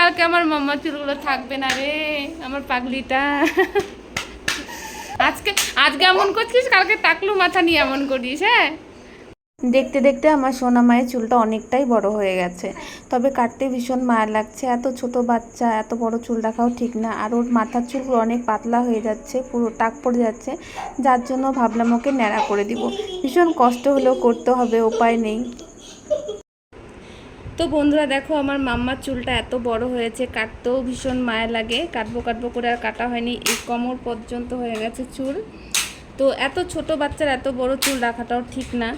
কালকে আমার মাম্মার চুলগুলো থাকবে না রে, আমার পাগলিটা। আজকে আজকে এমন করছিস, কালকে টাকলু মাথা নিয়ে এমন করিস। হ্যাঁ, দেখতে দেখতে আমার সোনা মায়ের চুলটা অনেকটাই বড় হয়ে গেছে, তবে কাটতে ভীষণ মায়া লাগছে। এত ছোট বাচ্চা এত বড় চুল রাখাও ঠিক না, আর ওর মাথার চুলগুলো অনেক পাতলা হয়ে যাচ্ছে, পুরো টাক পড়ে যাচ্ছে, যার জন্য ভাবলাম ওকে ন্যাড়া করে দিব। ভীষণ কষ্ট হলেও করতে হবে, উপায় নেই। তো বন্ধুরা দেখো, আমার মাম্মার চুলটা এত বড় হয়েছে, কাটতেও ভীষণ মায়া লাগে। কাটবো কাটবো করে আর কাটা হয়নি, এই কোমর পর্যন্ত হয়ে গেছে চুল। তো এত ছোট বাচ্চার এত বড় চুল রাখাটাও ঠিক না।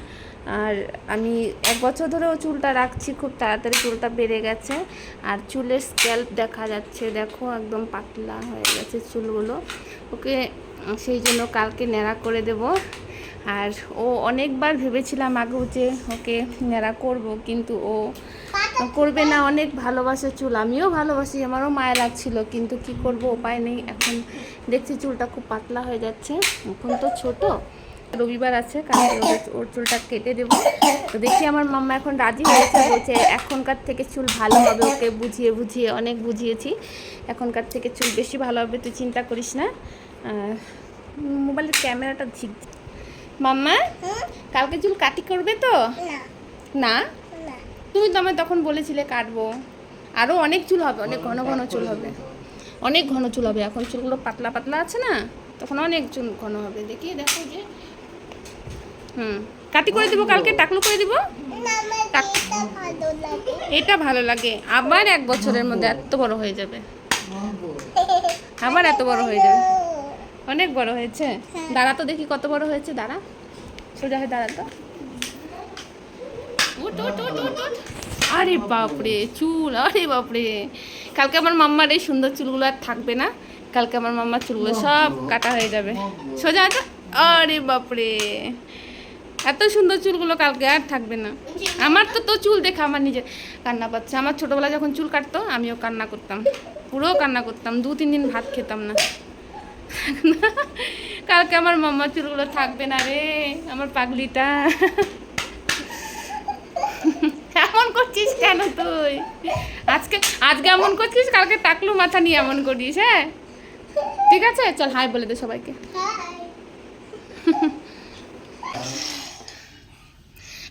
আর আমি 1 বছর ধরেও চুলটা রাখছি, খুব তাড়াতাড়ি চুলটা বেড়ে গেছে। আর চুলের স্ক্যাল্প দেখা যাচ্ছে, দেখো একদম পাতলা হয়ে গেছে চুলগুলো। ওকে সেই জন্য কালকে ন্যাড়া করে দেব। আর ও অনেকবার ভেবেছিলাম আগেও যে ওকে ন্যাড়া করব, কিন্তু ও করবে না। অনেক ভালোবাসে চুল, আমিও ভালোবাসি, আমারও মায়া লাগছিল, কিন্তু কি করব, উপায় নেই। এখন দেখছি চুলটা খুব পাতলা হয়ে যাচ্ছে। এখন তো ছোট, রবিবার আছে, কালকে ওর চুলটা কেটে দেবো। তো দেখি আমার মাম্মা এখন রাজি হয়েছে, বলছে এখনকার থেকে চুল ভালো হবে। ওকে বুঝিয়ে বুঝিয়ে অনেক বুঝিয়েছি, এখনকার থেকে চুল বেশি ভালো হবে, তুই চিন্তা করিস না। মোবাইলের ক্যামেরাটা ঝিক। মাম্মা কালকে চুল কাটি করবে তো? না, তুমি তো আমায় তখন বলেছিলে কাটবো। আরও অনেক চুল হবে, অনেক ঘন ঘন চুল হবে, অনেক ঘন চুল হবে। এখন চুলগুলো পাতলা পাতলা আছে না, তখন অনেক চুল ঘন হবে। দেখি দেখো যে কাটি করে দিব, কালকে টাকলু করে দিব। এটা ভালো লাগে, আবার 1 বছরের মধ্যে এত বড় হয়ে যাবে, আবার এত বড় হয়ে যাবে। অনেক বড় হয়েছে, দাঁড়া তো দেখি কত বড় হয়েছে। দাঁড়া, সোজা হয়ে দাঁড়া তো। আরে বাপরে চুল, আরে বাপরে। কালকে আমার মাম্মার এই সুন্দর চুলগুলো আর থাকবে না, কালকে আমার মাম্মার চুলগুলো সব কাটা হয়ে যাবে। সোজা আছে, আরে বাপরে, এত সুন্দর চুলগুলো কালকে আর থাকবে না। আমার তো চুল দেখে আমার নিজে কান্না পাচ্ছে। আমার ছোটোবেলা যখন চুল কাটতো আমিও কান্না করতাম, পুরো কান্না করতাম, 2-3 দিন ভাত খেতাম না। কালকে আমার মাম্মার চুলগুলো থাকবে না রে, আমার পাগলিটা। এমন করছিস কেন তুই? আজকে এমন করছিস, কালকে টাকলু মাথা নিয়ে এমন করিস। হ্যাঁ ঠিক আছে, চল হাই বলে দে সবাইকে।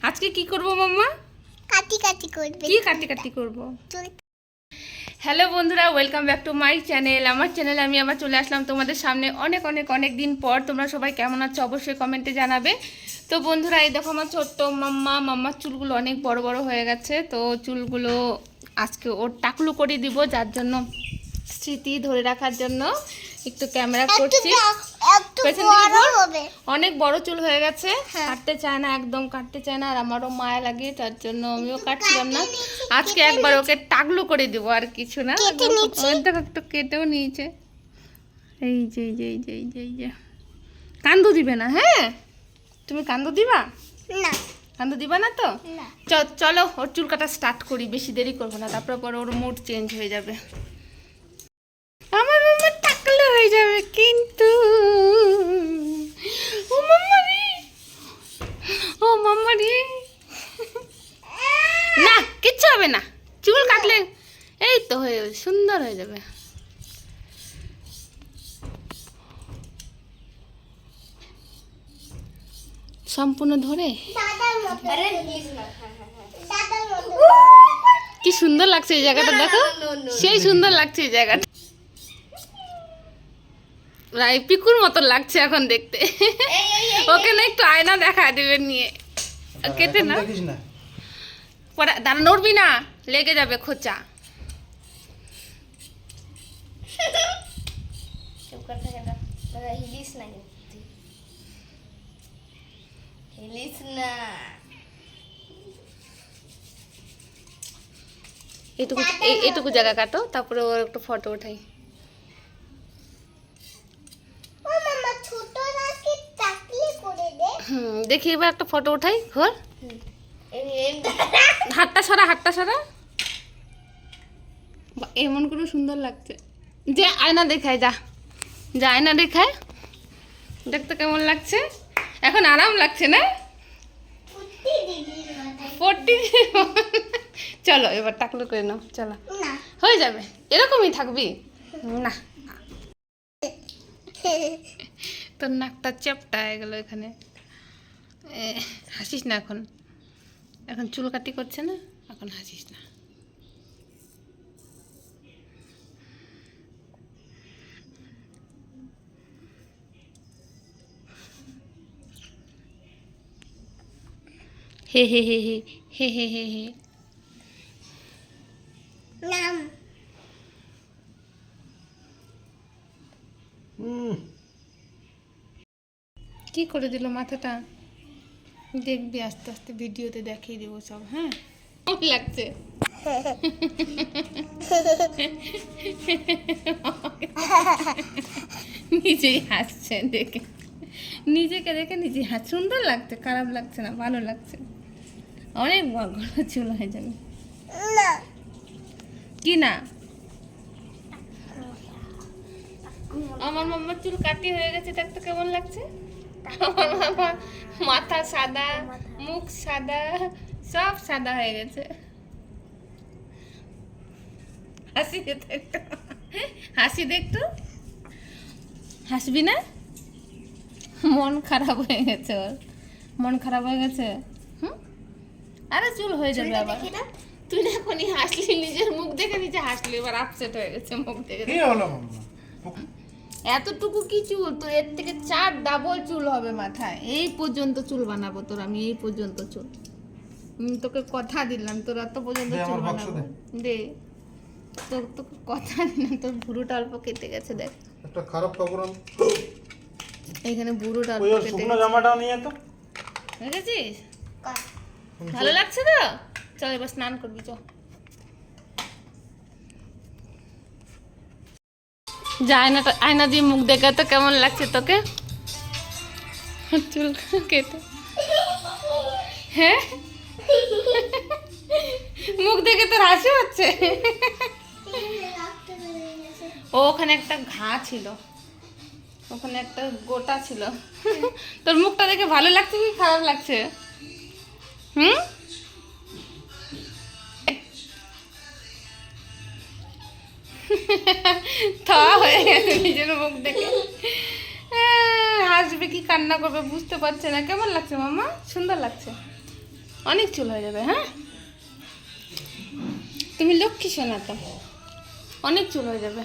আজকে কি করব মাম্মা? কাটি কাটি করবে। কি কাটি কাটি করব? হ্যালো বন্ধুরা, welcome back to my channel. আমার চ্যানেলে আমি আবার চলে আসলাম তোমাদের সামনে অনেক অনেক অনেক দিন পর। তোমরা সবাই কেমন আছো অবশ্যই কমেন্টে জানাবে। তো বন্ধুরা, এই দেখো আমার ছোট্ট মাম্মার চুলগুলো অনেক বড় বড় হয়ে গেছে। তো চুলগুলো আজকে ওর টাকলু করে দিব, যার জন্য স্মৃতি ধরে রাখার জন্য একটু ক্যামেরা করছি। অনেক বড় চুল হয়ে গেছে, কাটতে চায় না, একদম কাটতে চায় না। আর আমারও মায়া লাগে, তার জন্য আমিও কাটছিলাম না। আজকে একবার ওকে টাকলু করে দিব, আর কিছু না। দেখো একটু কেটেও নিয়েছে। এই যে এই যে এই যে এই যে কান্দু দিবে না? হ্যাঁ, তুমি কান্দু দিবা না? কান্দু দিবা না তো? চলো ওর চুল কাটা স্টার্ট করি, বেশি দেরি করবো না, তারপর পর ওর মুড চেঞ্জ হয়ে যাবে, আমার মাম্মা টাকলু হয়ে যাবে। কিন্তু ও মাম্মা রে, ও মাম্মা রে, না কিচ্ছু হবে না, চুল কাটলে এই তো হয়ে যাবে, সুন্দর হয়ে যাবে। সম্পূর্ণ ধরে কি সুন্দর লাগছে এই জায়গাটা, দেখো সেই সুন্দর লাগছে এই জায়গাটা, রাই পিকুর মতন লাগছে এখন দেখতে। ওকে না একটু আয়না দেখা দেবে নিয়ে, কেটে না পরে দাঁড়া, নড়বি না, লেগে যাবে খোঁচা। এইটুকু জায়গা কাটো, তারপরে ওর একটু ফটো উঠাই। দেখি এবার একটা ফটো উঠাই। ঘর হাতটা সরা, হাতটা সরা, এমন করে সুন্দর লাগছে। যে আয়না দেখায়, যা যা আয়না দেখায়, দেখতে কেমন লাগছে এখন? আরাম লাগছে না? চলো এবার টাকলু করে নাও, চলো। হয়ে যাবে, এরকমই থাকবি না। তোর নাকটা চ্যাপটা হয়ে গেল এখানে। হাসিস না এখন, এখন চুল কাটি করছে না, এখন হাসিস না। হে হে হে হে হে হে হে হে। নাম কি করে দিল মাথাটা, দেখবি আস্তে আস্তে ভিডিওতে দেখিয়ে দেবো সব। হ্যাঁ কেমন লাগছে? নিজেই হাসছে দেখে, নিজেকে দেখে নিজে হাস। সুন্দর লাগছে, খারাপ লাগছে না, ভালো লাগছে। অনেক বড় চুল হয়ে যাবে। না কি না? আমার মাম্মার চুল কাটি হয়ে গেছে, দেখতে কেমন লাগছে? আমার মামার মাথা সাদা, মুখ সাদা, সব সাদা হয়ে গেছে। হাসি দেখতো একটু, হাসি দেখতো, হাসবি না? মন খারাপ হয়ে গেছে ওর, মন খারাপ হয়ে গেছে। হুম, আরে চুল হয়ে যাবে আবার। তুই না এখনই হাসলি, নিজের মুখ দেখে নিজে হাসলি, এবার আপসেট হয়ে গেছে মুখ দেখে। কি হলো মাম্মা? এতটুকু কি চুল, তো এর থেকে 4 ডাবল চুল হবে মাথায়। এই পর্যন্ত চুল বানাবো তোর আমি, এই পর্যন্ত চুল। তোকে কথা দিলাম, তোর এত পর্যন্ত দে চুল আমার বাক্স বানাবো। দে, তোকে কথা দিলাম। তোর ভুরুটা অল্প কেটে গেছে, দেখ একটা খারাপ খবর এখানে ভুরুটা ওই অল্প ওর কেটে শুকনো গেছে। জামাটাও নিয়ে তো। দেখেছিস? ভালো লাগছে তো? চল এবার স্নান করবি, চল। যা আয়নাটা, আয়না দিয়ে মুখ দেখে তো কেমন লাগছে তোকে? চুল কেটে, হ্যাঁ মুখ দেখে তোর হাসি হচ্ছে। ও ওখানে একটা ঘা ছিল, ওখানে একটা গোটা ছিল। তোর মুখটা দেখে ভালো লাগছে কি খারাপ লাগছে? হুম, থা হয়ে গেছে নিজের মুখ দেখে। হাসবে কি কান্না করবে বুঝতে পারছে না। কেমন লাগছে মামা? সুন্দর লাগছে, অনেক চুল হয়ে যাবে। হ্যাঁ, তুমি লক্ষ্মী সোনা তো, অনেক চুল হয়ে যাবে।